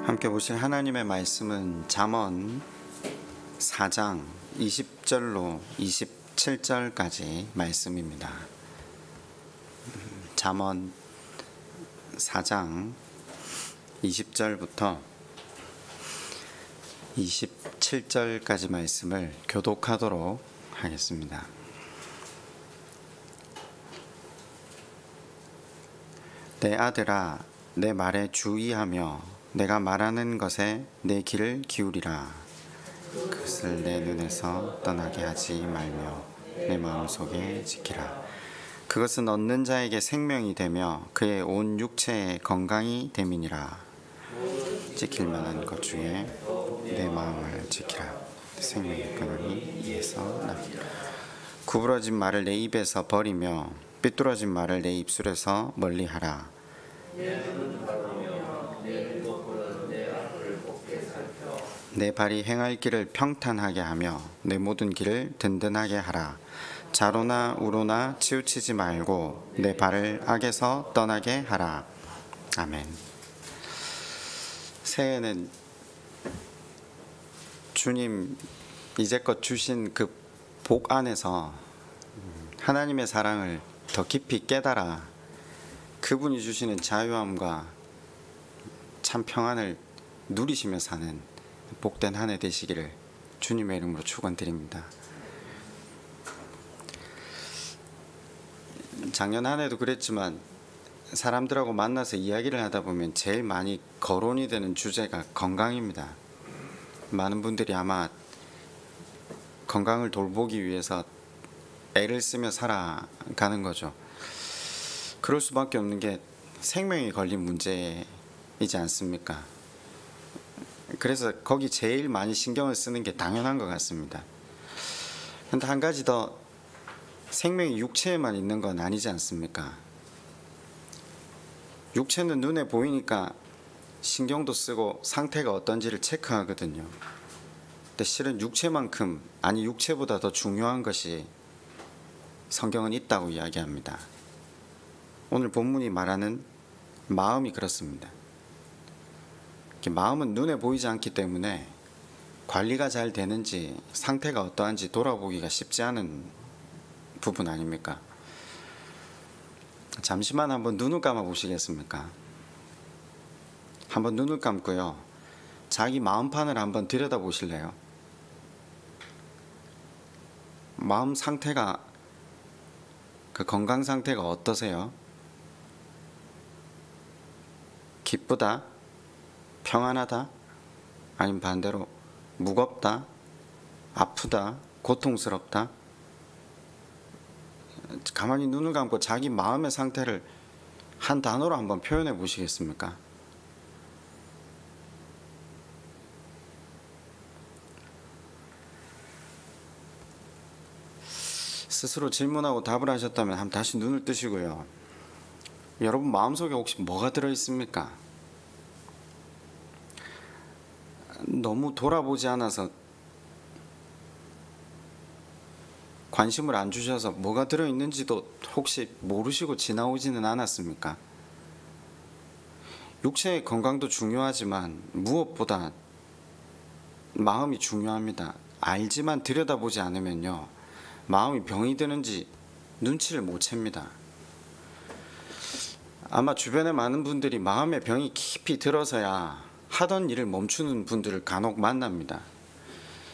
함께 보실 하나님의 말씀은 잠언 4장 20절로 27절까지 말씀입니다. 잠언 4장 20절부터 27절까지 말씀을 교독하도록 하겠습니다. 내 아들아, 내 말에 주의하며 내가 말하는 것에 내 귀를 기울이라. 그것을 내 눈에서 떠나게 하지 말며 내 마음속에 지키라. 그것은 얻는 자에게 생명이 되며 그의 온 육체에 건강이 됨이니라. 지킬 만한 것 중에 내 마음을 지키라. 생명의 근원이 이에서 나니라. 구부러진 말을 내 입에서 버리며 삐뚤어진 말을 내 입술에서 멀리하라. 내 발이 행할 길을 평탄하게 하며 내 모든 길을 든든하게 하라. 좌로나 우로나 치우치지 말고 내 발을 악에서 떠나게 하라. 아멘. 새해에는 주님 이제껏 주신 그 복 안에서 하나님의 사랑을 더 깊이 깨달아 그분이 주시는 자유함과 참 평안을 누리시며 사는 복된 한 해 되시기를 주님의 이름으로 축원드립니다. 작년 한 해도 그랬지만 사람들하고 만나서 이야기를 하다 보면 제일 많이 거론이 되는 주제가 건강입니다. 많은 분들이 아마 건강을 돌보기 위해서 애를 쓰며 살아가는 거죠. 그럴 수밖에 없는 게 생명이 걸린 문제이지 않습니까? 그래서 거기 제일 많이 신경을 쓰는 게 당연한 것 같습니다. 그런데 한 가지 더, 생명이 육체에만 있는 건 아니지 않습니까? 육체는 눈에 보이니까 신경도 쓰고 상태가 어떤지를 체크하거든요. 근데 실은 육체만큼, 아니 육체보다 더 중요한 것이 성경은 있다고 이야기합니다. 오늘 본문이 말하는 마음이 그렇습니다. 마음은 눈에 보이지 않기 때문에 관리가 잘 되는지 상태가 어떠한지 돌아보기가 쉽지 않은 부분 아닙니까? 잠시만 한번 눈을 감아 보시겠습니까? 한번 눈을 감고요, 자기 마음판을 한번 들여다 보실래요? 마음 상태가, 그 건강 상태가 어떠세요? 기쁘다? 평안하다? 아니면 반대로 무겁다? 아프다? 고통스럽다? 가만히 눈을 감고 자기 마음의 상태를 한 단어로 한번 표현해 보시겠습니까? 스스로 질문하고 답을 하셨다면 한번 다시 눈을 뜨시고요. 여러분 마음속에 혹시 뭐가 들어있습니까? 너무 돌아보지 않아서, 관심을 안 주셔서 뭐가 들어있는지도 혹시 모르시고 지나오지는 않았습니까? 육체의 건강도 중요하지만 무엇보다 마음이 중요합니다. 알지만 들여다보지 않으면요, 마음이 병이 드는지 눈치를 못 챕니다. 아마 주변에 많은 분들이 마음의 병이 깊이 들어서야 하던 일을 멈추는 분들을 간혹 만납니다.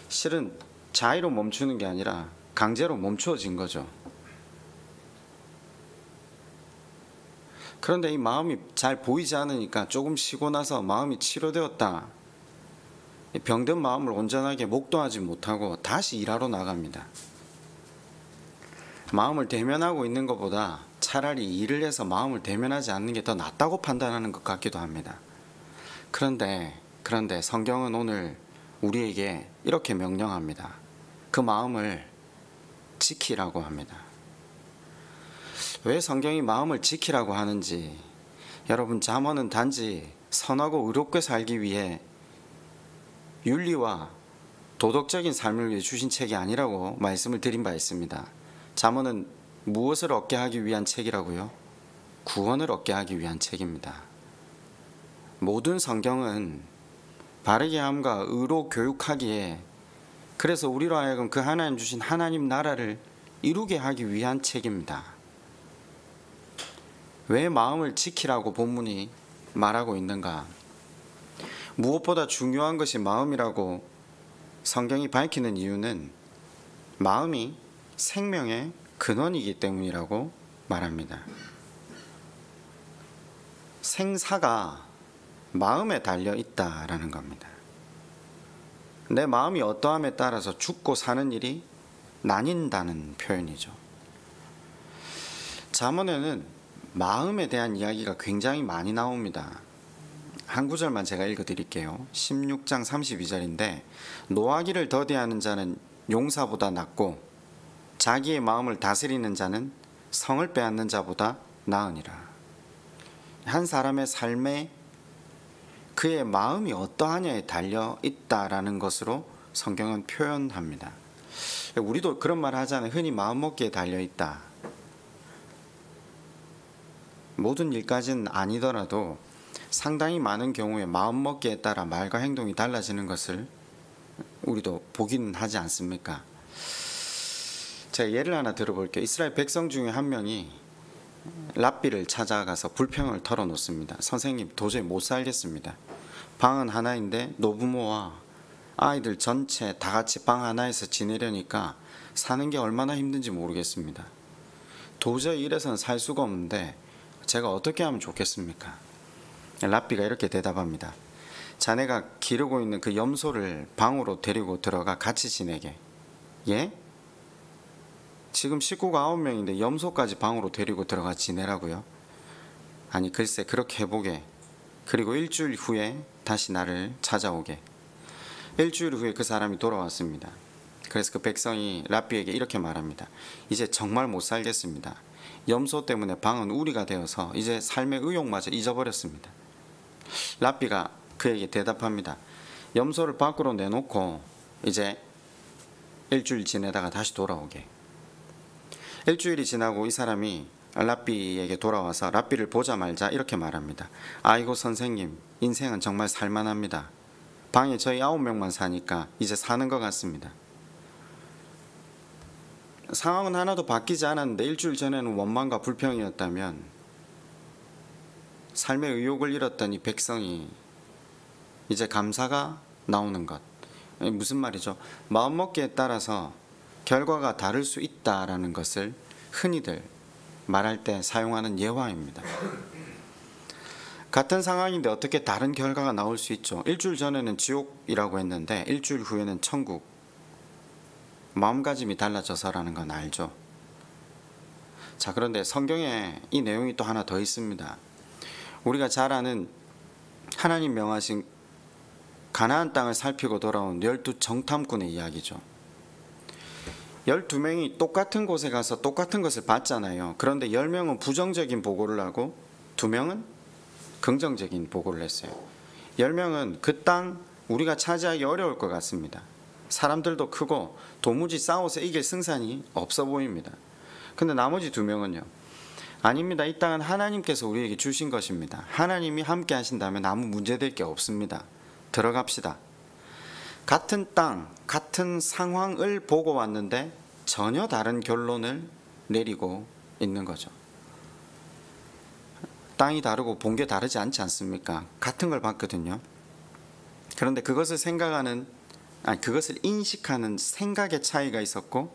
실은 자의로 멈추는 게 아니라 강제로 멈추어진 거죠. 그런데 이 마음이 잘 보이지 않으니까 조금 쉬고 나서 마음이 치료되었다, 병든 마음을 온전하게 목도하지 못하고 다시 일하러 나갑니다. 마음을 대면하고 있는 것보다 차라리 일을 해서 마음을 대면하지 않는 게 더 낫다고 판단하는 것 같기도 합니다. 그런데 성경은 오늘 우리에게 이렇게 명령합니다. 그 마음을 지키라고 합니다. 왜 성경이 마음을 지키라고 하는지, 여러분, 잠언은 단지 선하고 의롭게 살기 위해 윤리와 도덕적인 삶을 위해 주신 책이 아니라고 말씀을 드린 바 있습니다. 잠언은 무엇을 얻게 하기 위한 책이라고요? 구원을 얻게 하기 위한 책입니다. 모든 성경은 바르게 함과 의로 교육하기에, 그래서 우리로 하여금 그 하나님 주신 하나님 나라를 이루게 하기 위한 책입니다. 왜 마음을 지키라고 본문이 말하고 있는가? 무엇보다 중요한 것이 마음이라고 성경이 밝히는 이유는 마음이 생명의 근원이기 때문이라고 말합니다. 생사가 마음에 달려 있다라는 겁니다. 내 마음이 어떠함에 따라서 죽고 사는 일이 나뉜다는 표현이죠. 잠언에는 마음에 대한 이야기가 굉장히 많이 나옵니다. 한 구절만 제가 읽어드릴게요. 16장 32절인데 노하기를 더디하는 자는 용사보다 낫고 자기의 마음을 다스리는 자는 성을 빼앗는 자보다 나으니라. 한 사람의 삶에 그의 마음이 어떠하냐에 달려 있다라는 것으로 성경은 표현합니다. 우리도 그런 말 하잖아요. 흔히 마음먹기에 달려 있다. 모든 일까지는 아니더라도 상당히 많은 경우에 마음먹기에 따라 말과 행동이 달라지는 것을 우리도 보기는 하지 않습니까? 제가 예를 하나 들어볼게요. 이스라엘 백성 중에 한 명이 랍비를 찾아가서 불평을 털어놓습니다. 선생님, 도저히 못 살겠습니다. 방은 하나인데 노부모와 아이들 전체 다 같이 방 하나에서 지내려니까 사는 게 얼마나 힘든지 모르겠습니다. 도저히 이래서는 살 수가 없는데 제가 어떻게 하면 좋겠습니까? 랍비가 이렇게 대답합니다. 자네가 기르고 있는 그 염소를 방으로 데리고 들어가 같이 지내게. 예? 지금 식구가 9명인데 염소까지 방으로 데리고 들어가 지내라고요? 아니 글쎄 그렇게 해보게. 그리고 일주일 후에 다시 나를 찾아오게. 일주일 후에 그 사람이 돌아왔습니다. 그래서 그 백성이 랍비에게 이렇게 말합니다. 이제 정말 못 살겠습니다. 염소 때문에 방은 우리가 되어서 이제 삶의 의욕마저 잊어버렸습니다. 랍비가 그에게 대답합니다. 염소를 밖으로 내놓고 이제 일주일 지내다가 다시 돌아오게. 일주일이 지나고 이 사람이 랍비에게 돌아와서 랍비를 보자마자 이렇게 말합니다. 아이고 선생님, 인생은 정말 살만합니다. 방에 저희 9명만 사니까 이제 사는 것 같습니다. 상황은 하나도 바뀌지 않았는데 일주일 전에는 원망과 불평이었다면 삶의 의욕을 잃었던 이 백성이 이제 감사가 나오는 것. 무슨 말이죠? 마음먹기에 따라서 결과가 다를 수 있다라는 것을 흔히들 말할 때 사용하는 예화입니다. 같은 상황인데 어떻게 다른 결과가 나올 수 있죠? 일주일 전에는 지옥이라고 했는데 일주일 후에는 천국. 마음가짐이 달라져서라는 건 알죠. 자, 그런데 성경에 이 내용이 또 하나 더 있습니다. 우리가 잘 아는 하나님 명하신 가나안 땅을 살피고 돌아온 12 정탐꾼의 이야기죠. 12명이 똑같은 곳에 가서 똑같은 것을 봤잖아요. 그런데 10명은 부정적인 보고를 하고 2명은 긍정적인 보고를 했어요. 10명은 그 땅 우리가 차지하기 어려울 것 같습니다. 사람들도 크고 도무지 싸워서 이길 승산이 없어 보입니다. 근데 나머지 2명은요. 아닙니다. 이 땅은 하나님께서 우리에게 주신 것입니다. 하나님이 함께 하신다면 아무 문제될 게 없습니다. 들어갑시다. 같은 땅, 같은 상황을 보고 왔는데 전혀 다른 결론을 내리고 있는 거죠. 땅이 다르고 본 게 다르지 않지 않습니까? 같은 걸 봤거든요. 그런데 그것을 그것을 인식하는 생각의 차이가 있었고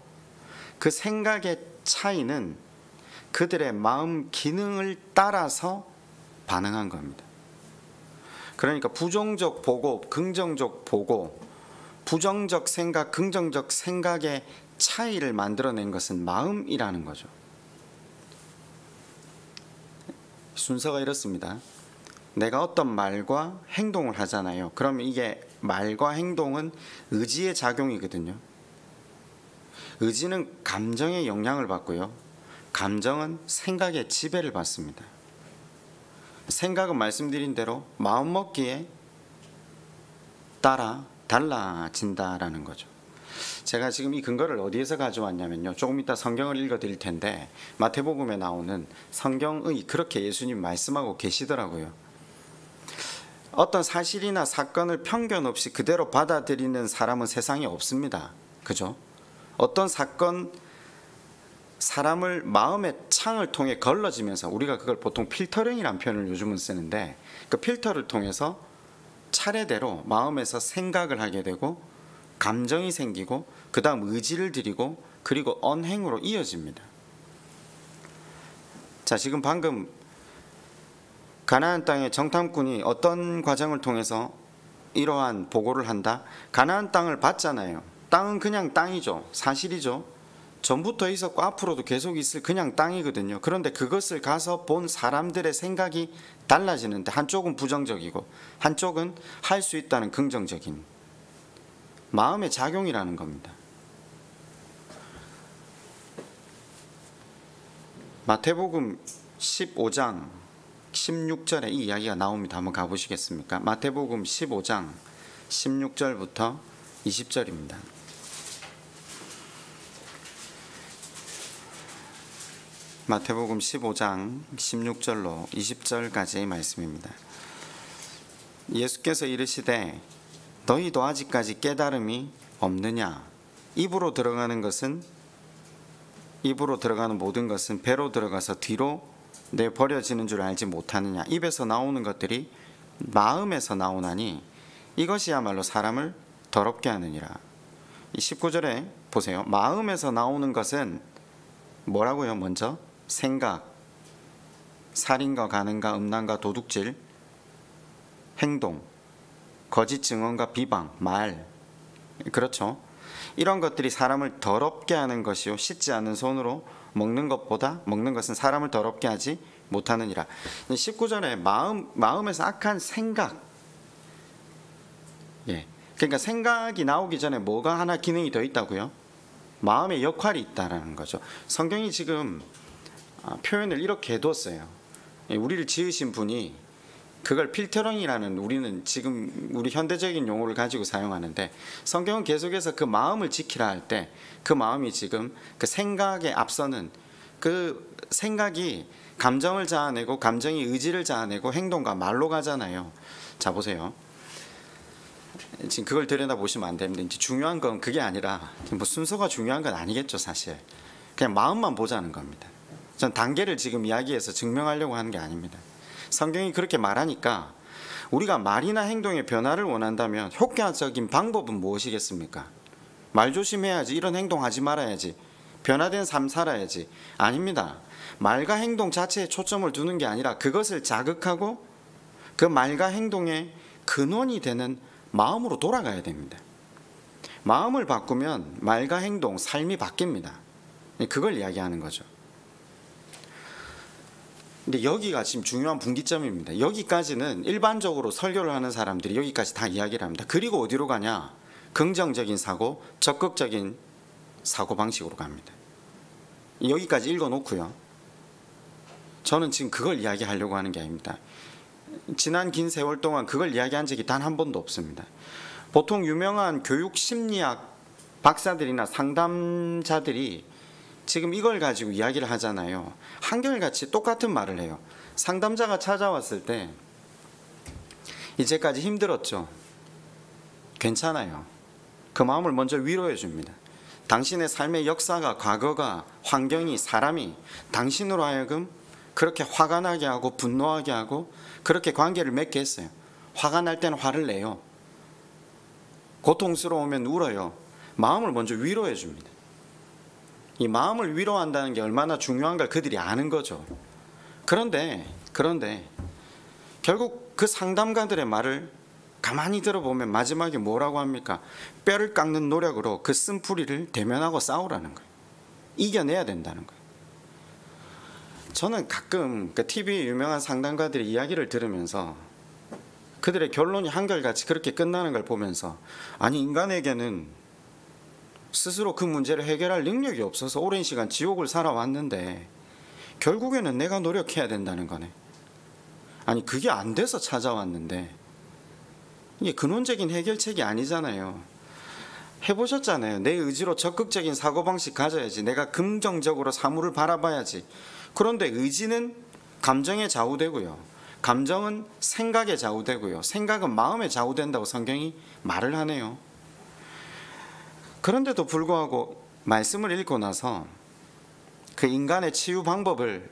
그 생각의 차이는 그들의 마음 기능을 따라서 반응한 겁니다. 그러니까 부정적 보고, 긍정적 보고, 부정적 생각, 긍정적 생각의 차이를 만들어낸 것은 마음이라는 거죠. 순서가 이렇습니다. 내가 어떤 말과 행동을 하잖아요. 그러면 이게 말과 행동은 의지의 작용이거든요. 의지는 감정의 영향을 받고요. 감정은 생각의 지배를 받습니다. 생각은 말씀드린 대로 마음먹기에 따라 달라진다라는 거죠. 제가 지금 이 근거를 어디에서 가져왔냐면요. 조금 이따 성경을 읽어드릴 텐데 마태복음에 나오는 성경의 그렇게 예수님 말씀하고 계시더라고요. 어떤 사실이나 사건을 편견 없이 그대로 받아들이는 사람은 세상에 없습니다. 그죠? 어떤 사건, 사람을 마음의 창을 통해 걸러지면서, 우리가 그걸 보통 필터링이라는 표현을 요즘은 쓰는데, 그 필터를 통해서 차례대로 마음에서 생각을 하게 되고 감정이 생기고 그 다음 의지를 들이고 그리고 언행으로 이어집니다. 자, 지금 방금 가나안 땅의 정탐꾼이 어떤 과정을 통해서 이러한 보고를 한다? 가나안 땅을 봤잖아요. 땅은 그냥 땅이죠. 사실이죠. 전부터 있었고 앞으로도 계속 있을 그냥 땅이거든요. 그런데 그것을 가서 본 사람들의 생각이 달라지는데, 한쪽은 부정적이고 한쪽은 할 수 있다는 긍정적인 마음의 작용이라는 겁니다. 마태복음 15장 16절에 이 이야기가 나옵니다. 한번 가보시겠습니까? 마태복음 15장 16절부터 20절입니다. 마태복음 15장 16절로 20절까지의 말씀입니다. 예수께서 이르시되 너희도 아직까지 깨달음이 없느냐? 입으로 들어가는 모든 것은 배로 들어가서 뒤로 내버려지는 줄 알지 못하느냐? 입에서 나오는 것들이 마음에서 나오나니 이것이야말로 사람을 더럽게 하느니라. 이 19절에 보세요. 마음에서 나오는 것은 뭐라고요? 먼저 생각, 살인과 간음과 음란과 도둑질, 행동, 거짓 증언과 비방, 말, 그렇죠? 이런 것들이 사람을 더럽게 하는 것이요, 씻지 않은 손으로 먹는 것은 사람을 더럽게 하지 못하느니라. 19절에 마음에서 악한 생각, 그러니까 생각이 나오기 전에 뭐가 하나 기능이 더 있다고요? 마음의 역할이 있다라는 거죠. 성경이 지금 표현을 이렇게 해뒀어요. 우리를 지으신 분이 그걸 필터링이라는, 우리는 지금 우리 현대적인 용어를 가지고 사용하는데, 성경은 계속해서 그 마음을 지키라 할 때 그 마음이 지금 그 생각에 앞서는, 그 생각이 감정을 자아내고 감정이 의지를 자아내고 행동과 말로 가잖아요. 자, 보세요. 지금 그걸 들여다보시면 안 됩니다. 이제 중요한 건 그게 아니라, 뭐 순서가 중요한 건 아니겠죠, 사실. 그냥 마음만 보자는 겁니다. 전 단계를 지금 이야기해서 증명하려고 하는 게 아닙니다. 성경이 그렇게 말하니까 우리가 말이나 행동의 변화를 원한다면 효과적인 방법은 무엇이겠습니까? 말 조심해야지, 이런 행동하지 말아야지, 변화된 삶 살아야지. 아닙니다. 말과 행동 자체에 초점을 두는 게 아니라 그것을 자극하고 그 말과 행동의 근원이 되는 마음으로 돌아가야 됩니다. 마음을 바꾸면 말과 행동, 삶이 바뀝니다. 그걸 이야기하는 거죠. 근데 여기가 지금 중요한 분기점입니다. 여기까지는 일반적으로 설교를 하는 사람들이 여기까지 다 이야기를 합니다. 그리고 어디로 가냐? 긍정적인 사고, 적극적인 사고 방식으로 갑니다. 여기까지 읽어놓고요. 저는 지금 그걸 이야기하려고 하는 게 아닙니다. 지난 긴 세월 동안 그걸 이야기한 적이 단 한 번도 없습니다. 보통 유명한 교육 심리학 박사들이나 상담자들이 지금 이걸 가지고 이야기를 하잖아요. 한결같이 똑같은 말을 해요. 상담자가 찾아왔을 때 이제까지 힘들었죠. 괜찮아요. 그 마음을 먼저 위로해 줍니다. 당신의 삶의 역사가, 과거가, 환경이, 사람이 당신으로 하여금 그렇게 화가 나게 하고 분노하게 하고 그렇게 관계를 맺게 했어요. 화가 날 때는 화를 내요. 고통스러우면 울어요. 마음을 먼저 위로해 줍니다. 이 마음을 위로한다는 게 얼마나 중요한 걸 그들이 아는 거죠. 그런데 결국 그 상담가들의 말을 가만히 들어보면 마지막에 뭐라고 합니까? 뼈를 깎는 노력으로 그 쓴뿌리를 대면하고 싸우라는 거예요. 이겨내야 된다는 거예요. 저는 가끔 그 TV 유명한 상담가들의 이야기를 들으면서 그들의 결론이 한결같이 그렇게 끝나는 걸 보면서, 아니, 인간에게는 스스로 그 문제를 해결할 능력이 없어서 오랜 시간 지옥을 살아왔는데 결국에는 내가 노력해야 된다는 거네. 아니, 그게 안 돼서 찾아왔는데 이게 근원적인 해결책이 아니잖아요. 해보셨잖아요. 내 의지로 적극적인 사고방식 가져야지. 내가 긍정적으로 사물을 바라봐야지. 그런데 의지는 감정에 좌우되고요. 감정은 생각에 좌우되고요. 생각은 마음에 좌우된다고 성경이 말을 하네요. 그런데도 불구하고 말씀을 읽고 나서 그 인간의 치유 방법을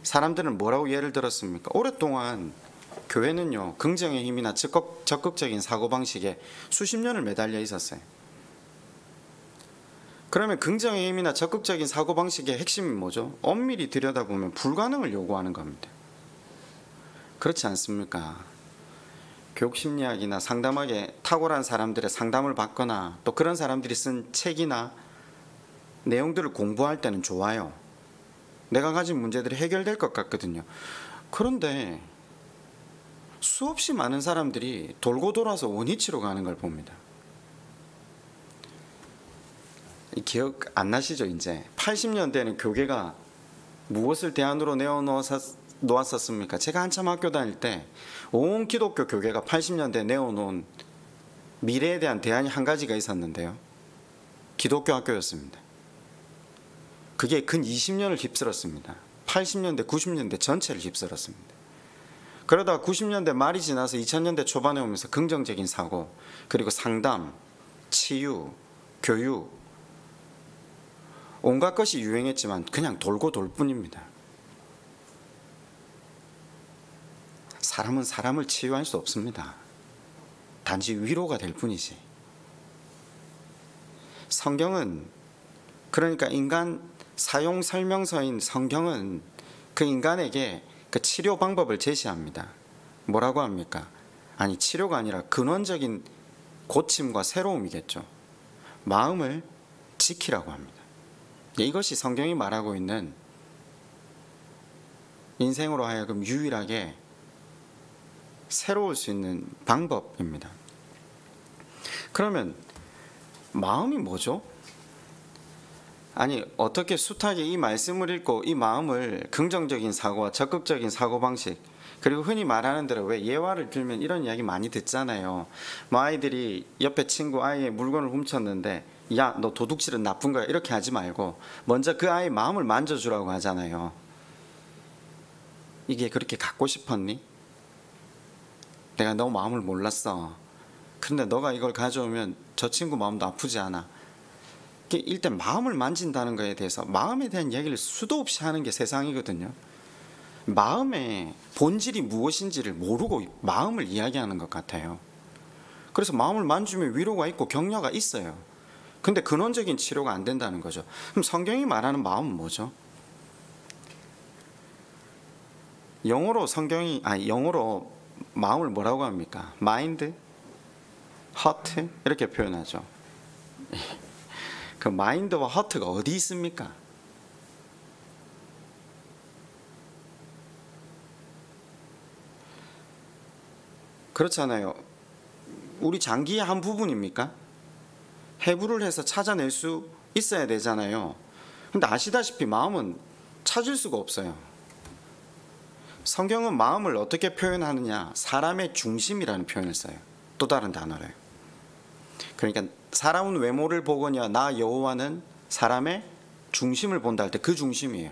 사람들은 뭐라고 예를 들었습니까? 오랫동안 교회는요, 긍정의 힘이나 적극적인 사고방식에 수십 년을 매달려 있었어요. 그러면 긍정의 힘이나 적극적인 사고방식의 핵심이 뭐죠? 엄밀히 들여다보면 불가능을 요구하는 겁니다. 그렇지 않습니까? 교육심리학이나 상담학에 탁월한 사람들의 상담을 받거나 또 그런 사람들이 쓴 책이나 내용들을 공부할 때는 좋아요. 내가 가진 문제들이 해결될 것 같거든요. 그런데 수없이 많은 사람들이 돌고 돌아서 원위치로 가는 걸 봅니다. 기억 안 나시죠? 이제 80년대에는 교계가 무엇을 대안으로 내어놓았었습니까? 제가 한참 학교 다닐 때 온 기독교 교계가 80년대에 내어놓은 미래에 대한 대안이 한 가지가 있었는데요, 기독교 학교였습니다. 그게 근 20년을 휩쓸었습니다. 80년대 90년대 전체를 휩쓸었습니다. 그러다 90년대 말이 지나서 2000년대 초반에 오면서 긍정적인 사고, 그리고 상담, 치유, 교육, 온갖 것이 유행했지만 그냥 돌고 돌 뿐입니다. 사람은 사람을 치유할 수 없습니다. 단지 위로가 될 뿐이지. 성경은, 그러니까 인간 사용 설명서인 성경은 그 인간에게 그 치료 방법을 제시합니다. 뭐라고 합니까? 아니, 치료가 아니라 근원적인 고침과 새로움이겠죠. 마음을 지키라고 합니다. 이것이 성경이 말하고 있는 인생으로 하여금 유일하게 새로울 수 있는 방법입니다. 그러면 마음이 뭐죠? 아니, 어떻게 숱하게 이 말씀을 읽고 이 마음을 긍정적인 사고와 적극적인 사고방식, 그리고 흔히 말하는 대로 왜 예화를 들면 이런 이야기 많이 듣잖아요. 뭐 아이들이 옆에 친구 아이의 물건을 훔쳤는데, 야, 너 도둑질은 나쁜 거야, 이렇게 하지 말고 먼저 그 아이의 마음을 만져주라고 하잖아요. 이게 그렇게 갖고 싶었니? 내가 너 마음을 몰랐어. 그런데 너가 이걸 가져오면 저 친구 마음도 아프지 않아. 일단 마음을 만진다는 것에 대해서, 마음에 대한 이야기를 수도 없이 하는 게 세상이거든요. 마음의 본질이 무엇인지를 모르고 마음을 이야기하는 것 같아요. 그래서 마음을 만지면 위로가 있고 격려가 있어요. 근데 근원적인 치료가 안 된다는 거죠. 그럼 성경이 말하는 마음은 뭐죠? 영어로 마음을 뭐라고 합니까? 마인드, 하트 이렇게 표현하죠. 그 마인드와 하트가 어디 있습니까? 그렇잖아요. 우리 장기의 한 부분입니까? 해부를 해서 찾아낼 수 있어야 되잖아요. 근데 아시다시피 마음은 찾을 수가 없어요. 성경은 마음을 어떻게 표현하느냐? 사람의 중심이라는 표현을 써요. 또 다른 단어래요. 그러니까 사람은 외모를 보거니와 나 여호와는 사람의 중심을 본다 할 때 그 중심이에요.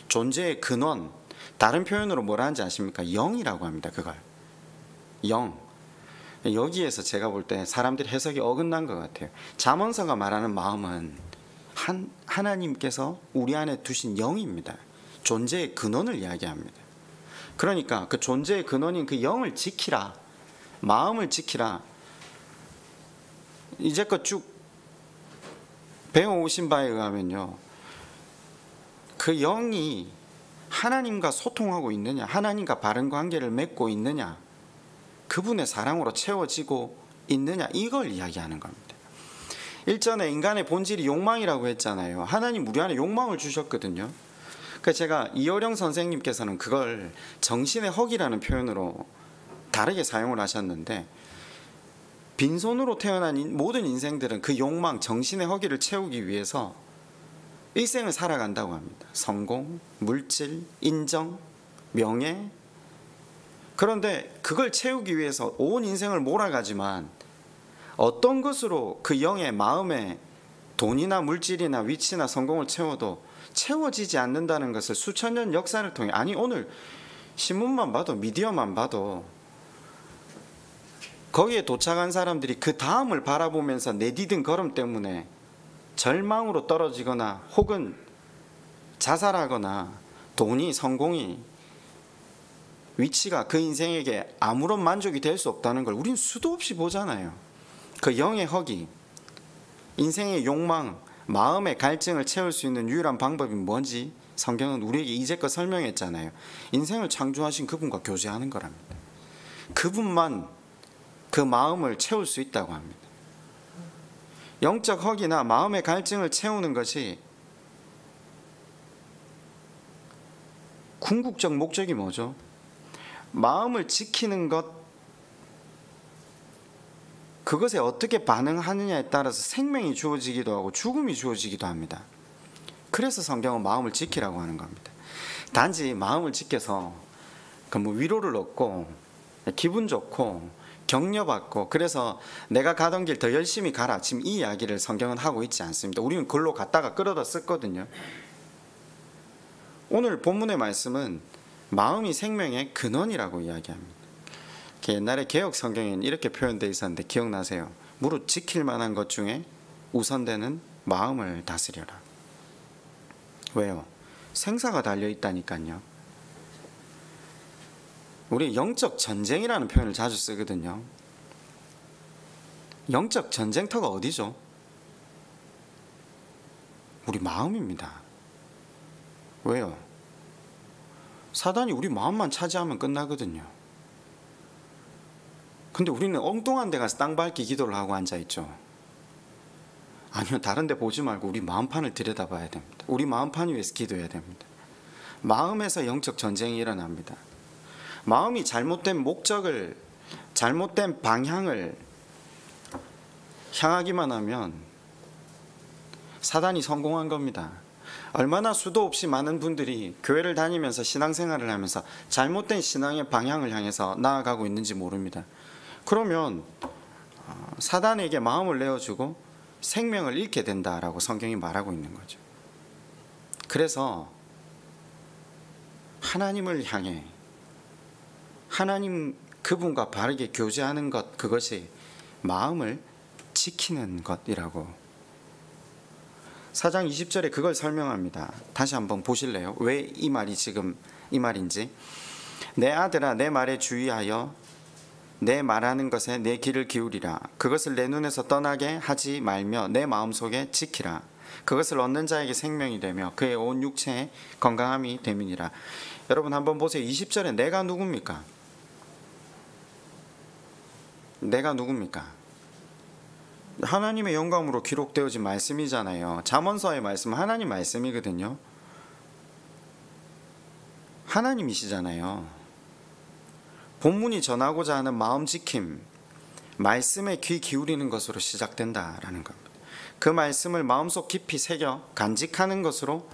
존재의 근원. 다른 표현으로 뭐라 하는지 아십니까? 영이라고 합니다. 그걸 영. 여기에서 제가 볼 때 사람들이 해석이 어긋난 것 같아요. 잠언서가 말하는 마음은 하나님께서 우리 안에 두신 영입니다. 존재의 근원을 이야기합니다. 그러니까 그 존재의 근원인 그 영을 지키라, 마음을 지키라. 이제껏 쭉 배워오신 바에 의하면요, 그 영이 하나님과 소통하고 있느냐, 하나님과 바른 관계를 맺고 있느냐, 그분의 사랑으로 채워지고 있느냐, 이걸 이야기하는 겁니다. 일전에 인간의 본질이 욕망이라고 했잖아요. 하나님 우리 안에 욕망을 주셨거든요. 그래서 제가 이어령 선생님께서는 그걸 정신의 허기라는 표현으로 다르게 사용을 하셨는데, 빈손으로 태어난 모든 인생들은 그 욕망, 정신의 허기를 채우기 위해서 일생을 살아간다고 합니다. 성공, 물질, 인정, 명예. 그런데 그걸 채우기 위해서 온 인생을 몰아가지만 어떤 것으로 그 영의 마음에 돈이나 물질이나 위치나 성공을 채워도 채워지지 않는다는 것을 수천 년 역사를 통해, 아니 오늘 신문만 봐도, 미디어만 봐도 거기에 도착한 사람들이 그 다음을 바라보면서 내디딘 걸음 때문에 절망으로 떨어지거나 혹은 자살하거나 돈이, 성공이, 위치가 그 인생에게 아무런 만족이 될 수 없다는 걸 우린 수도 없이 보잖아요. 그 영의 허기, 인생의 욕망, 마음의 갈증을 채울 수 있는 유일한 방법이 뭔지 성경은 우리에게 이제껏 설명했잖아요. 인생을 창조하신 그분과 교제하는 거랍니다. 그분만 그 마음을 채울 수 있다고 합니다. 영적 허기나 마음의 갈증을 채우는 것이 궁극적 목적이 뭐죠? 마음을 지키는 것, 그것에 어떻게 반응하느냐에 따라서 생명이 주어지기도 하고 죽음이 주어지기도 합니다. 그래서 성경은 마음을 지키라고 하는 겁니다. 단지 마음을 지켜서 뭐 위로를 얻고 기분 좋고 격려받고 그래서 내가 가던 길 더 열심히 가라, 지금 이 이야기를 성경은 하고 있지 않습니다. 우리는 글로 갔다가 끌어다 썼거든요. 오늘 본문의 말씀은 마음이 생명의 근원이라고 이야기합니다. 옛날에 개혁 성경에는 이렇게 표현되어 있었는데 기억나세요? 무릇 지킬 만한 것 중에 우선되는 마음을 다스려라. 왜요? 생사가 달려있다니까요. 우리 영적 전쟁이라는 표현을 자주 쓰거든요. 영적 전쟁터가 어디죠? 우리 마음입니다. 왜요? 사단이 우리 마음만 차지하면 끝나거든요. 근데 우리는 엉뚱한 데 가서 땅 밟기 기도를 하고 앉아있죠. 아니요, 다른 데 보지 말고 우리 마음판을 들여다봐야 됩니다. 우리 마음판 위해서 기도해야 됩니다. 마음에서 영적 전쟁이 일어납니다. 마음이 잘못된 목적을, 잘못된 방향을 향하기만 하면 사단이 성공한 겁니다. 얼마나 수도 없이 많은 분들이 교회를 다니면서 신앙생활을 하면서 잘못된 신앙의 방향을 향해서 나아가고 있는지 모릅니다. 그러면 사단에게 마음을 내어주고 생명을 잃게 된다라고 성경이 말하고 있는 거죠. 그래서 하나님을 향해 하나님 그분과 바르게 교제하는 것, 그것이 마음을 지키는 것이라고 4장 20절에 그걸 설명합니다. 다시 한번 보실래요? 왜 이 말이 지금 이 말인지. 내 아들아, 내 말에 주의하여 내 말하는 것에 내 귀를 기울이라. 그것을 내 눈에서 떠나게 하지 말며 내 마음속에 지키라. 그것을 얻는 자에게 생명이 되며 그의 온 육체에 건강함이 됨이니라. 여러분 한번 보세요. 20절에 내가 누굽니까? 내가 누굽니까? 하나님의 영감으로 기록되어진 말씀이잖아요. 잠언서의 말씀은 하나님 말씀이거든요. 하나님이시잖아요. 본문이 전하고자 하는 마음 지킴, 말씀에 귀 기울이는 것으로 시작된다라는 겁니다. 그 말씀을 마음속 깊이 새겨 간직하는 것으로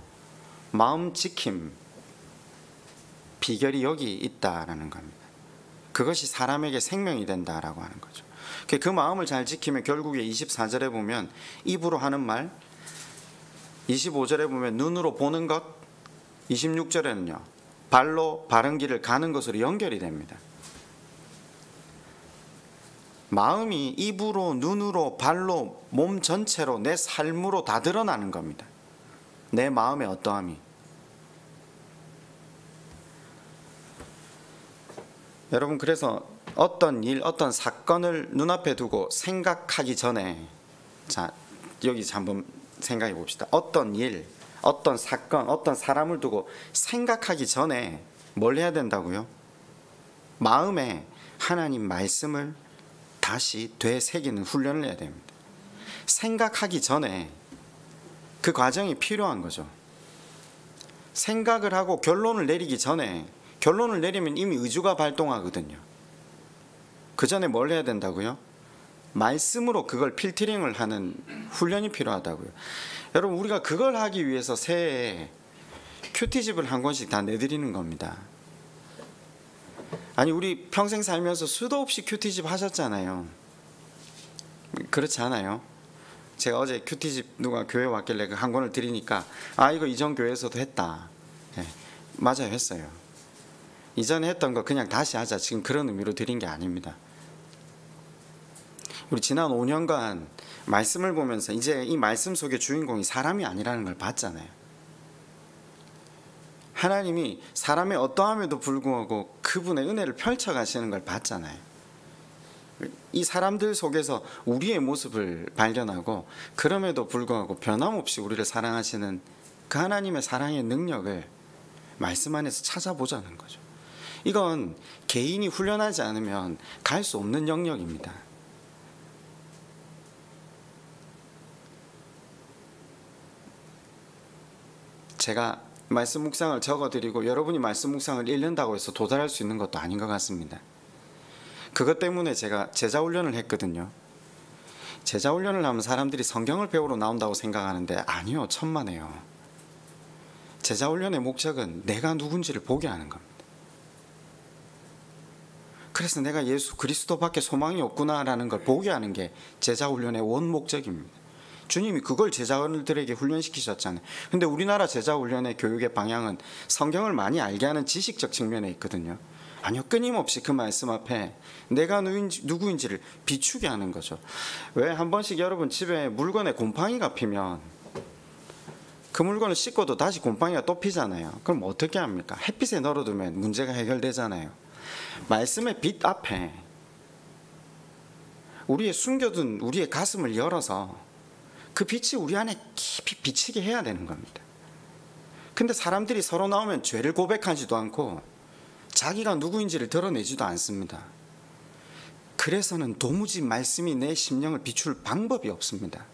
마음 지킴, 비결이 여기 있다라는 겁니다. 그것이 사람에게 생명이 된다라고 하는 거죠. 그 마음을 잘 지키면 결국에 24절에 보면 입으로 하는 말, 25절에 보면 눈으로 보는 것, 26절에는요 발로 바른 길을 가는 것으로 연결이 됩니다. 마음이 입으로, 눈으로, 발로, 몸 전체로, 내 삶으로 다 드러나는 겁니다. 내 마음의 어떠함이. 여러분, 그래서 어떤 일, 어떤 사건을 눈앞에 두고 생각하기 전에, 자, 여기서 한번 생각해 봅시다. 어떤 일, 어떤 사건, 어떤 사람을 두고 생각하기 전에 뭘 해야 된다고요? 마음에 하나님 말씀을 다시 되새기는 훈련을 해야 됩니다. 생각하기 전에 그 과정이 필요한 거죠. 생각을 하고 결론을 내리기 전에, 결론을 내리면 이미 의주가 발동하거든요. 그 전에 뭘 해야 된다고요? 말씀으로 그걸 필터링을 하는 훈련이 필요하다고요. 여러분, 우리가 그걸 하기 위해서 새해에 큐티집을 한 권씩 다 내드리는 겁니다. 아니, 우리 평생 살면서 수도 없이 큐티집 하셨잖아요. 그렇지 않아요? 제가 어제 큐티집 누가 교회 왔길래 그 한 권을 드리니까 아, 이거 이전 교회에서도 했다. 네, 맞아요, 했어요. 이전에 했던 거 그냥 다시 하자, 지금 그런 의미로 드린 게 아닙니다. 우리 지난 5년간 말씀을 보면서 이제 이 말씀 속의 주인공이 사람이 아니라는 걸 봤잖아요. 하나님이 사람의 어떠함에도 불구하고 그분의 은혜를 펼쳐가시는 걸 봤잖아요. 이 사람들 속에서 우리의 모습을 발견하고 그럼에도 불구하고 변함없이 우리를 사랑하시는 그 하나님의 사랑의 능력을 말씀 안에서 찾아보자는 거죠. 이건 개인이 훈련하지 않으면 갈 수 없는 영역입니다. 제가 말씀 묵상을 적어드리고 여러분이 말씀 묵상을 읽는다고 해서 도달할 수 있는 것도 아닌 것 같습니다. 그것 때문에 제가 제자훈련을 했거든요. 제자훈련을 하면 사람들이 성경을 배우러 나온다고 생각하는데 아니요, 천만에요. 제자훈련의 목적은 내가 누군지를 보게 하는 겁니다. 그래서 내가 예수 그리스도밖에 소망이 없구나라는 걸 보게 하는 게 제자훈련의 원 목적입니다. 주님이 그걸 제자들에게 훈련시키셨잖아요. 근데 우리나라 제자훈련의 교육의 방향은 성경을 많이 알게 하는 지식적 측면에 있거든요. 아니요, 끊임없이 그 말씀 앞에 내가 누구인지를 비추게 하는 거죠. 왜 한 번씩 여러분 집에 물건에 곰팡이가 피면 그 물건을 씻고도 다시 곰팡이가 또 피잖아요. 그럼 어떻게 합니까? 햇빛에 널어두면 문제가 해결되잖아요. 말씀의 빛 앞에 우리의 숨겨둔 우리의 가슴을 열어서 그 빛이 우리 안에 깊이 비치게 해야 되는 겁니다. 근데 사람들이 서로 나오면 죄를 고백하지도 않고 자기가 누구인지를 드러내지도 않습니다. 그래서는 도무지 말씀이 내 심령을 비출 방법이 없습니다.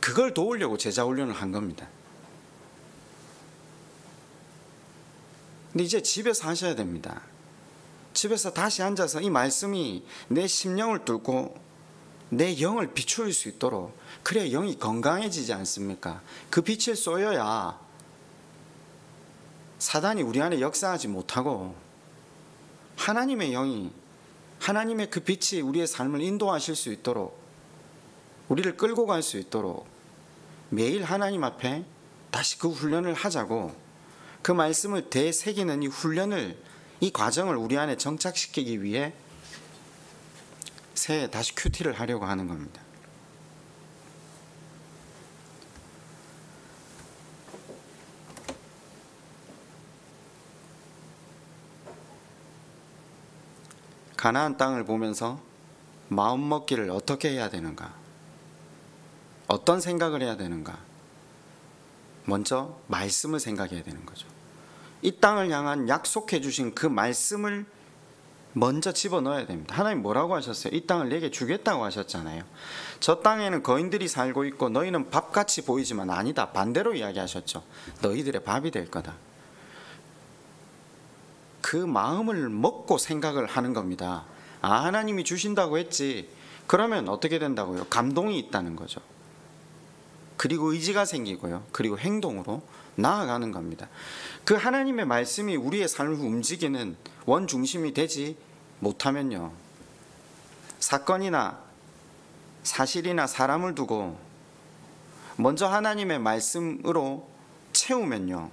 그걸 도우려고 제자훈련을 한 겁니다. 근데 이제 집에서 하셔야 됩니다. 집에서 다시 앉아서 이 말씀이 내 심령을 뚫고 내 영을 비출 수 있도록, 그래야 영이 건강해지지 않습니까? 그 빛을 쏘여야 사단이 우리 안에 역사하지 못하고 하나님의 영이, 하나님의 그 빛이 우리의 삶을 인도하실 수 있도록, 우리를 끌고 갈 수 있도록 매일 하나님 앞에 다시 그 훈련을 하자고, 그 말씀을 되새기는 이 훈련을, 이 과정을 우리 안에 정착시키기 위해 새해 다시 큐티를 하려고 하는 겁니다. 가나안 땅을 보면서 마음 먹기를 어떻게 해야 되는가? 어떤 생각을 해야 되는가? 먼저 말씀을 생각해야 되는 거죠. 이 땅을 향한 약속해 주신 그 말씀을 먼저 집어넣어야 됩니다. 하나님 뭐라고 하셨어요? 이 땅을 내게 주겠다고 하셨잖아요. 저 땅에는 거인들이 살고 있고 너희는 밥같이 보이지만 아니다. 반대로 이야기하셨죠. 너희들의 밥이 될 거다. 그 마음을 먹고 생각을 하는 겁니다. 아, 하나님이 주신다고 했지. 그러면 어떻게 된다고요? 감동이 있다는 거죠. 그리고 의지가 생기고요. 그리고 행동으로 나아가는 겁니다. 그 하나님의 말씀이 우리의 삶을 움직이는 원중심이 되지 못하면요, 사건이나 사실이나 사람을 두고 먼저 하나님의 말씀으로 채우면요,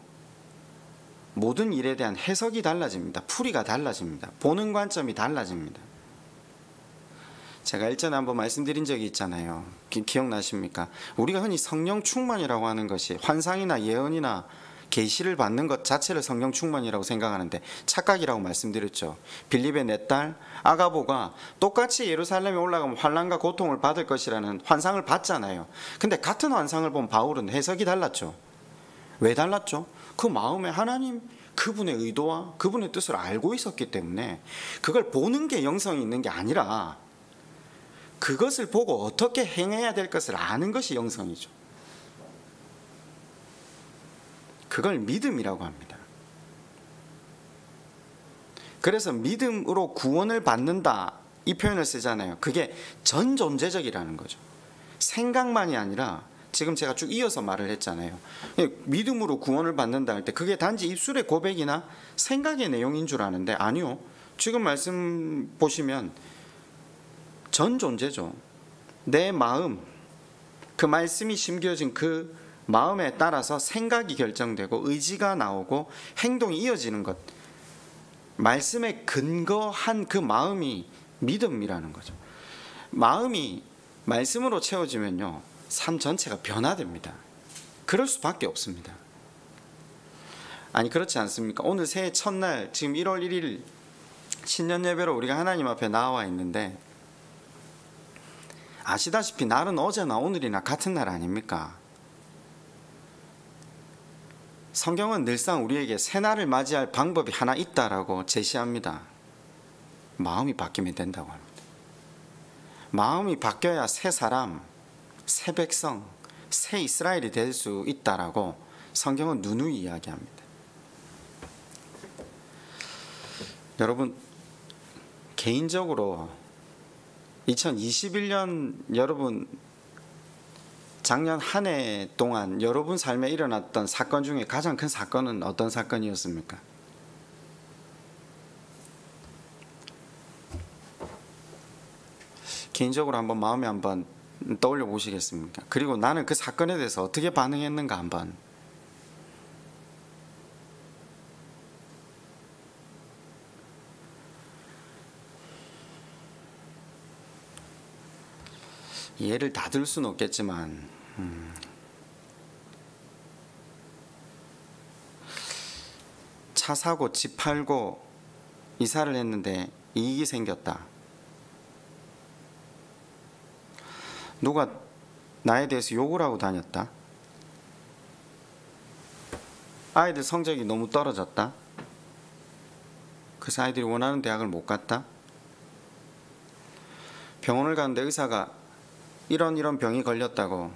모든 일에 대한 해석이 달라집니다. 풀이가 달라집니다. 보는 관점이 달라집니다. 제가 일전에 한번 말씀드린 적이 있잖아요. 기억나십니까? 우리가 흔히 성령 충만이라고 하는 것이 환상이나 예언이나 계시를 받는 것 자체를 성령 충만이라고 생각하는데 착각이라고 말씀드렸죠. 빌립의 내 딸 아가보가 똑같이 예루살렘에 올라가면 환난과 고통을 받을 것이라는 환상을 봤잖아요. 근데 같은 환상을 본 바울은 해석이 달랐죠. 왜 달랐죠? 그 마음에 하나님 그분의 의도와 그분의 뜻을 알고 있었기 때문에 그걸 보는 게 영성이 있는 게 아니라 그것을 보고 어떻게 행해야 될 것을 아는 것이 영성이죠. 그걸 믿음이라고 합니다. 그래서 믿음으로 구원을 받는다, 이 표현을 쓰잖아요. 그게 전존재적이라는 거죠. 생각만이 아니라 지금 제가 쭉 이어서 말을 했잖아요. 믿음으로 구원을 받는다 할 때 그게 단지 입술의 고백이나 생각의 내용인 줄 아는데 아니요. 지금 말씀 보시면 전 존재죠. 내 마음, 그 말씀이 심겨진 그 마음에 따라서 생각이 결정되고 의지가 나오고 행동이 이어지는 것, 말씀에 근거한 그 마음이 믿음이라는 거죠. 마음이 말씀으로 채워지면요, 삶 전체가 변화됩니다. 그럴 수밖에 없습니다. 아니 그렇지 않습니까? 오늘 새해 첫날 지금 1월 1일 신년 예배로 우리가 하나님 앞에 나와 있는데, 아시다시피 날은 어제나 오늘이나 같은 날 아닙니까? 성경은 늘상 우리에게 새날을 맞이할 방법이 하나 있다라고 제시합니다. 마음이 바뀌면 된다고 합니다. 마음이 바뀌어야 새 사람, 새 백성, 새 이스라엘이 될 수 있다라고 성경은 누누이 이야기합니다. 여러분, 개인적으로 2021년 여러분 작년 한 해 동안 여러분 삶에 일어났던 사건 중에 가장 큰 사건은 어떤 사건이었습니까? 개인적으로 한번 마음에 한번 떠올려 보시겠습니까? 그리고 나는 그 사건에 대해서 어떻게 반응했는가 한번. 예를 다 들 수는 없겠지만 차 사고 집 팔고 이사를 했는데 이익이 생겼다. 누가 나에 대해서 욕을 하고 다녔다. 아이들 성적이 너무 떨어졌다. 그래서 아이들이 원하는 대학을 못 갔다. 병원을 가는데 의사가 이런 병이 걸렸다고,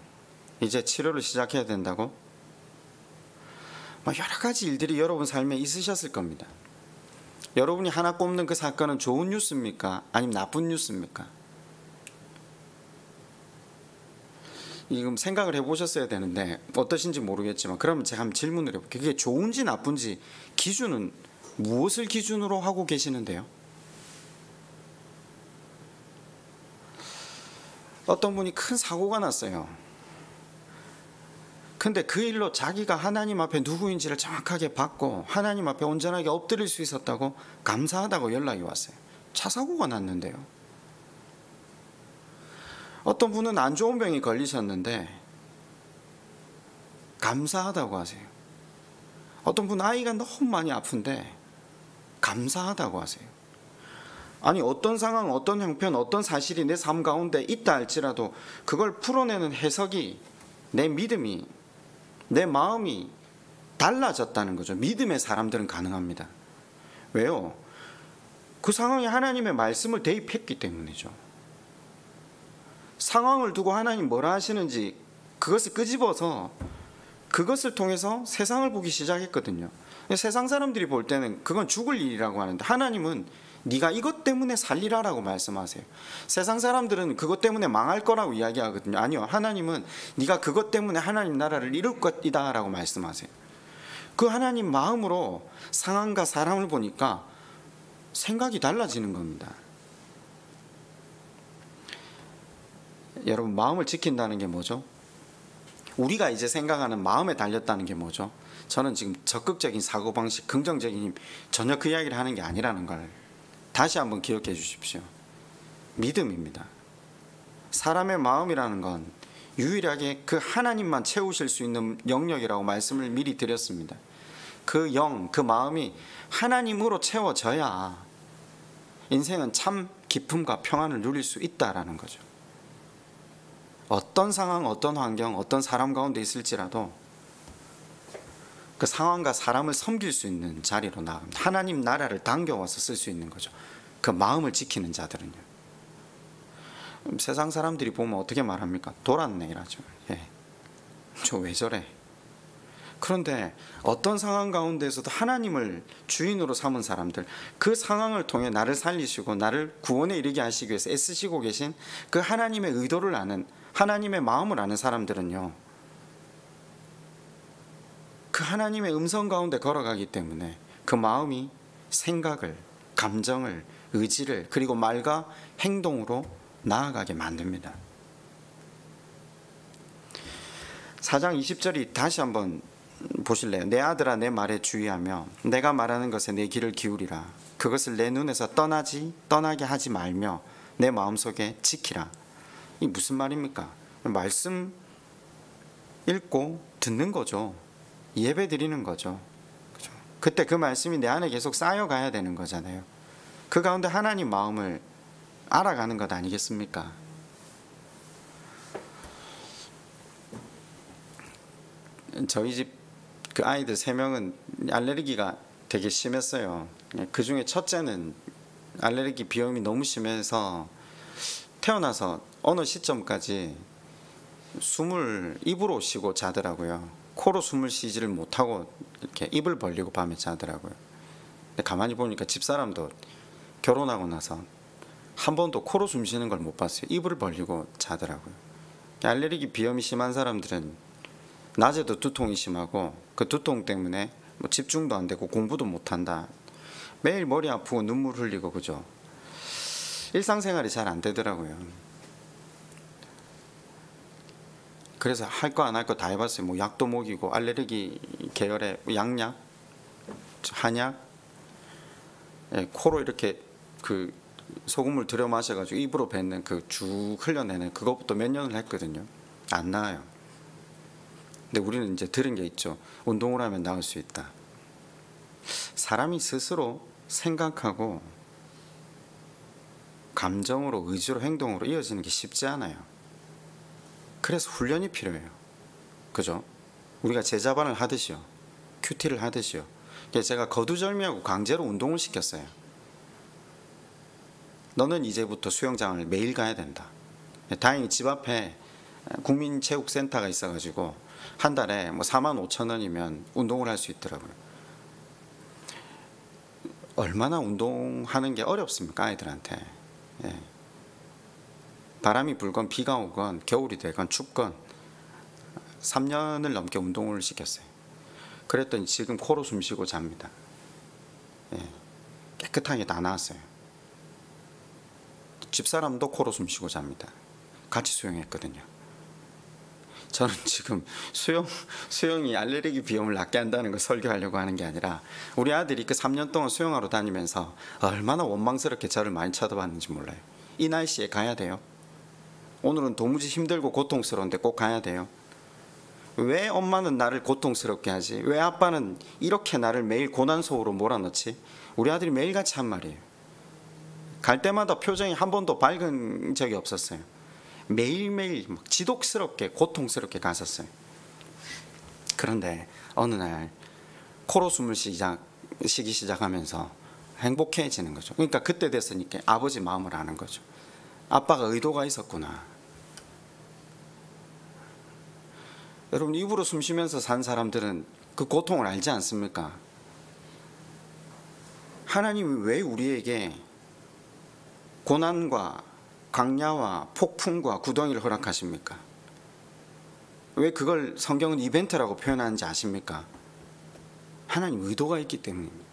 이제 치료를 시작해야 된다고, 여러 가지 일들이 여러분 삶에 있으셨을 겁니다. 여러분이 하나 꼽는 그 사건은 좋은 뉴스입니까? 아니면 나쁜 뉴스입니까? 지금 생각을 해보셨어야 되는데 어떠신지 모르겠지만, 그러면 제가 한번 질문을 해볼게요. 그게 좋은지 나쁜지 기준은 무엇을 기준으로 하고 계시는데요? 어떤 분이 큰 사고가 났어요. 근데 그 일로 자기가 하나님 앞에 누구인지를 정확하게 받고 하나님 앞에 온전하게 엎드릴 수 있었다고 감사하다고 연락이 왔어요. 차 사고가 났는데요. 어떤 분은 안 좋은 병이 걸리셨는데 감사하다고 하세요. 어떤 분은 아이가 너무 많이 아픈데 감사하다고 하세요. 아니 어떤 상황, 어떤 형편, 어떤 사실이 내 삶 가운데 있다 할지라도 그걸 풀어내는 해석이, 내 믿음이, 내 마음이 달라졌다는 거죠. 믿음의 사람들은 가능합니다. 왜요? 그 상황에 하나님의 말씀을 대입했기 때문이죠. 상황을 두고 하나님 뭐라 하시는지 그것을 끄집어서 그것을 통해서 세상을 보기 시작했거든요. 세상 사람들이 볼 때는 그건 죽을 일이라고 하는데, 하나님은 네가 이것 때문에 살리라라고 말씀하세요. 세상 사람들은 그것 때문에 망할 거라고 이야기하거든요. 아니요, 하나님은 네가 그것 때문에 하나님 나라를 이룰 것이다 라고 말씀하세요. 그 하나님 마음으로 상황과 사람을 보니까 생각이 달라지는 겁니다. 여러분, 마음을 지킨다는 게 뭐죠? 우리가 이제 생각하는 마음에 달렸다는 게 뭐죠? 저는 지금 적극적인 사고방식, 긍정적인 힘, 전혀 그 이야기를 하는 게 아니라는 걸 다시 한번 기억해 주십시오. 믿음입니다. 사람의 마음이라는 건 유일하게 그 하나님만 채우실 수 있는 영역이라고 말씀을 미리 드렸습니다. 그 영, 그 마음이 하나님으로 채워져야 인생은 참 기쁨과 평안을 누릴 수 있다라는 거죠. 어떤 상황, 어떤 환경, 어떤 사람 가운데 있을지라도 그 상황과 사람을 섬길 수 있는 자리로 나갑니다. 하나님 나라를 당겨와서 쓸 수 있는 거죠. 그 마음을 지키는 자들은요. 세상 사람들이 보면 어떻게 말합니까? 돌았네 이라죠. 저 왜 저래? 그런데 어떤 상황 가운데서도 하나님을 주인으로 삼은 사람들, 그 상황을 통해 나를 살리시고 나를 구원에 이르게 하시기 위해서 애쓰시고 계신 그 하나님의 의도를 아는, 하나님의 마음을 아는 사람들은요, 그 하나님의 음성 가운데 걸어가기 때문에 그 마음이 생각을, 감정을, 의지를, 그리고 말과 행동으로 나아가게 만듭니다. 4장 20절이 다시 한번 보실래요? 내 아들아 내 말에 주의하며 내가 말하는 것에 내 귀를 기울이라. 그것을 내 눈에서 떠나게 하지 말며 내 마음속에 지키라. 이 무슨 말입니까? 말씀 읽고 듣는 거죠. 예배 드리는 거죠. 그죠? 그때 그 말씀이 내 안에 계속 쌓여가야 되는 거잖아요. 그 가운데 하나님 마음을 알아가는 것 아니겠습니까? 저희 집 그 아이들 3명은 알레르기가 되게 심했어요. 그 중에 첫째는 알레르기 비염이 너무 심해서 태어나서 어느 시점까지 숨을 입으로 쉬고 자더라고요. 코로 숨을 쉬지를 못하고 이렇게 입을 벌리고 밤에 자더라고요. 근데 가만히 보니까 집사람도 결혼하고 나서 한 번도 코로 숨 쉬는 걸 못 봤어요. 입을 벌리고 자더라고요. 알레르기 비염이 심한 사람들은 낮에도 두통이 심하고 그 두통 때문에 뭐 집중도 안 되고 공부도 못 한다. 매일 머리 아프고 눈물 흘리고 그죠. 일상생활이 잘 안 되더라고요. 그래서 할 거 안 할 거 다 해봤어요. 뭐 약도 먹이고 알레르기 계열의 양약, 한약, 코로 이렇게 그 소금을 들여 마셔가지고 입으로 뱉는 그 쭉 흘려내는 그것부터 몇 년을 했거든요. 안 나아요. 근데 우리는 이제 들은 게 있죠. 운동을 하면 나을 수 있다. 사람이 스스로 생각하고 감정으로, 의지로, 행동으로 이어지는 게 쉽지 않아요. 그래서 훈련이 필요해요. 그죠? 우리가 제자반을 하듯이요. 큐티를 하듯이요. 그래서 제가 거두절미하고 강제로 운동을 시켰어요. 너는 이제부터 수영장을 매일 가야 된다. 다행히 집 앞에 국민체육센터가 있어가지고 한 달에 뭐 45,000원이면 운동을 할 수 있더라고요. 얼마나 운동하는 게 어렵습니까, 아이들한테. 예. 바람이 불건 비가 오건 겨울이 되건 춥건 3년을 넘게 운동을 시켰어요. 그랬더니 지금 코로 숨 쉬고 잡니다. 예. 깨끗하게 다 나았어요. 집사람도 코로 숨 쉬고 잡니다. 같이 수영했거든요. 저는 지금 수영이 알레르기 비염을 낫게 한다는 걸 설교하려고 하는 게 아니라 우리 아들이 그 3년 동안 수영하러 다니면서 얼마나 원망스럽게 저를 많이 쳐다봤는지 몰라요. 이 날씨에 가야 돼요? 오늘은 도무지 힘들고 고통스러운데 꼭 가야 돼요? 왜 엄마는 나를 고통스럽게 하지? 왜 아빠는 이렇게 나를 매일 고난 속으로 몰아넣지? 우리 아들이 매일같이 한 말이에요. 갈 때마다 표정이 한 번도 밝은 적이 없었어요. 매일매일 막 지독스럽게 고통스럽게 갔었어요. 그런데 어느 날 코로 숨을 쉬기 시작하면서 행복해지는 거죠. 그러니까 그때 됐으니까 아버지 마음을 아는 거죠. 아빠가 의도가 있었구나. 여러분, 입으로 숨 쉬면서 산 사람들은 그 고통을 알지 않습니까? 하나님이 왜 우리에게 고난과 강야와 폭풍과 구덩이를 허락하십니까? 왜 그걸 성경은 이벤트라고 표현하는지 아십니까? 하나님 의도가 있기 때문입니다.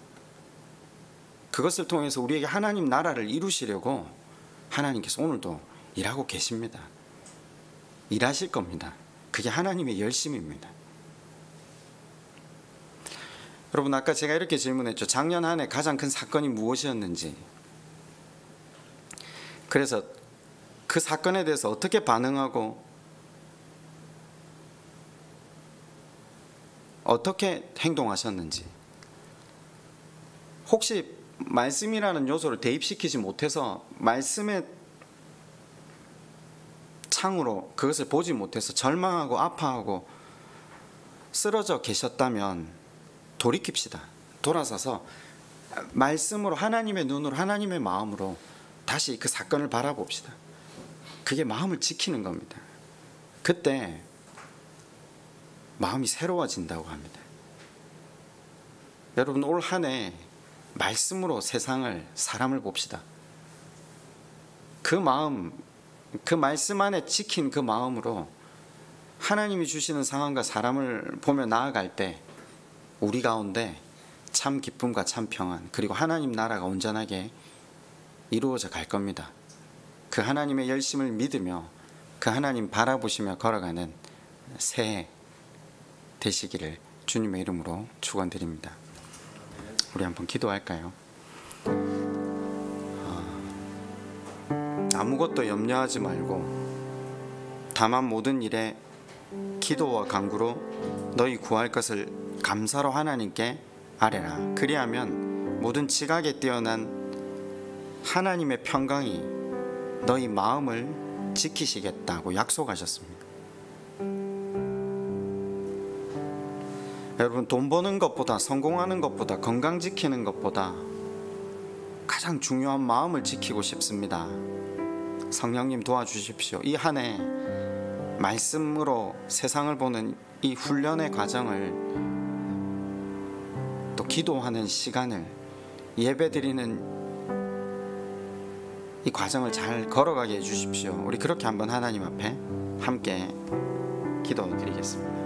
그것을 통해서 우리에게 하나님 나라를 이루시려고 하나님께서 오늘도 일하고 계십니다. 일하실 겁니다. 그게 하나님의 열심입니다. 여러분, 아까 제가 이렇게 질문했죠. 작년 한 해 가장 큰 사건이 무엇이었는지. 그래서 그 사건에 대해서 어떻게 반응하고 어떻게 행동하셨는지. 혹시 말씀이라는 요소를 대입시키지 못해서 말씀의 창으로 그것을 보지 못해서 절망하고 아파하고 쓰러져 계셨다면 돌이킵시다. 돌아서서 말씀으로, 하나님의 눈으로, 하나님의 마음으로 다시 그 사건을 바라봅시다. 그게 마음을 지키는 겁니다. 그때 마음이 새로워진다고 합니다. 여러분, 올 한 해 말씀으로 세상을, 사람을 봅시다. 그 마음, 그 말씀 안에 지킨 그 마음으로 하나님이 주시는 상황과 사람을 보며 나아갈 때 우리 가운데 참 기쁨과 참 평안, 그리고 하나님 나라가 온전하게 이루어져 갈 겁니다. 그 하나님의 열심을 믿으며 그 하나님 바라보시며 걸어가는 새해 되시기를 주님의 이름으로 축원드립니다. 우리 한번 기도할까요? 아무것도 염려하지 말고 다만 모든 일에 기도와 간구로 너희 구할 것을 감사로 하나님께 아뢰라. 그리하면 모든 지각에 뛰어난 하나님의 평강이 너희 마음을 지키시겠다고 약속하셨습니다. 여러분, 돈 버는 것보다, 성공하는 것보다, 건강 지키는 것보다 가장 중요한 마음을 지키고 싶습니다. 성령님 도와주십시오. 이 한 해 말씀으로 세상을 보는 이 훈련의 과정을, 또 기도하는 시간을, 예배드리는 이 과정을 잘 걸어가게 해주십시오. 우리 그렇게 한번 하나님 앞에 함께 기도드리겠습니다.